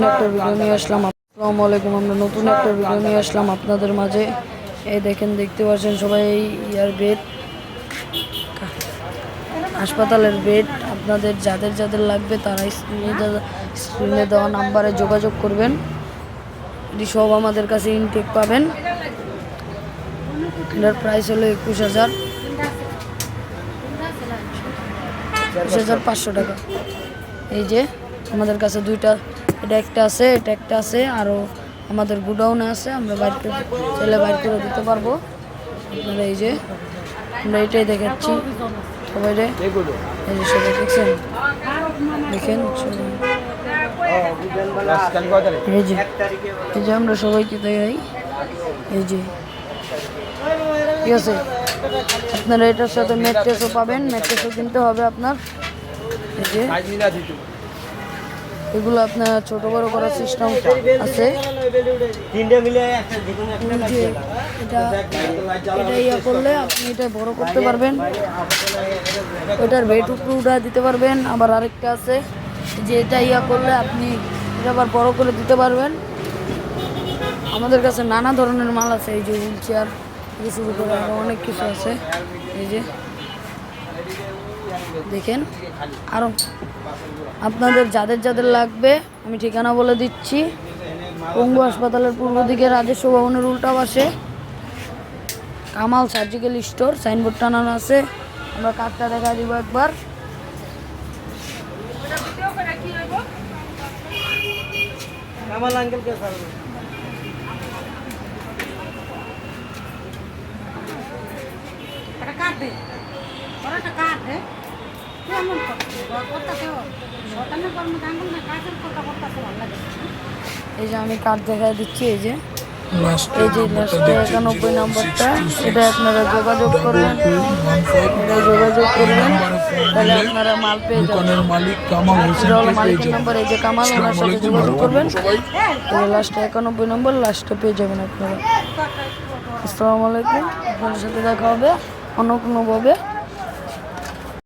একটা ভিডিও নিয়ে আসলাম। আসসালামু আলাইকুম। আমরা নতুন একটা ভিডিও নিয়ে আসলাম আপনাদের মাঝে। এই দেখেন, দেখতে পাচ্ছেন সবাই ইয়ার বেড, হাসপাতালের বেড। আপনাদের যাদের যাদের লাগবে তারা স্ক্রিনে দেওয়া নাম্বারে যোগাযোগ করবেন। এটি সব আমাদের কাছে ইনটেক পাবেন। এটার প্রাইস হলো 21,500 টাকা। এই যে আমাদের কাছে দুইটা, এটা একটা আছে, এটা একটা আছে, আরও আমাদের গুডাউনে আছে। আমরা বাইর করে দিতে পারবো আপনারা। এই যে আমরা এটাই দেখাচ্ছি সবাই রে। এই যে সবাই দেখছেন, দেখেন এই যে আমরা সবাইকে দেখাই। এই যে ঠিক আছে, আপনারা এটার সাথে ম্যাট্রেসও পাবেন। ম্যাট্রেসও কিনতে হবে আপনার। এই যে এগুলো আপনার ছোট বড় করার সিস্টেম আছে। এটা ইয়া করলে আপনি এটা বড় করতে পারবেন, ওইটার ভেট উপরে উঠা দিতে পারবেন। আবার আরেকটা আছে যে এটা ইয়া করলে আপনি এটা আবার বড় করে দিতে পারবেন। আমাদের কাছে নানা ধরনের মাল আছে। এই যে হুইল চেয়ার থেকে শুরু করে আরও অনেক কিছু আছে। এই যে দেখেন, আরও আপনাদের যাদের যাদের লাগবে আমি ঠিকানা বলে দিচ্ছি। পঙ্গু হাসপাতালের পূর্ব দিকে রাজস্ব ভবনের উল্টা পাশে কামাল সার্জিক্যাল স্টোর সাইনবোর্ড টানানো আছে। আমরা কার্ডটা দেখা দিব একবার। এই যে আমি কার্ড দেখা দিচ্ছি। এই যে লাস্টে 91 নম্বরটা, এটা আপনারা যোগাযোগ করবেন। তাহলে আপনারা মাল পেয়ে যাবেন। মালিকের নম্বর এই যে কামাল, ওনার সাথে যোগাযোগ করবেন। লাস্টে 91 নম্বর, লাস্টে পেয়ে যাবেন আপনারা। আসসালামু আলাইকুম। আপনাদের সাথে দেখা হবে অন্য কোনোভাবে।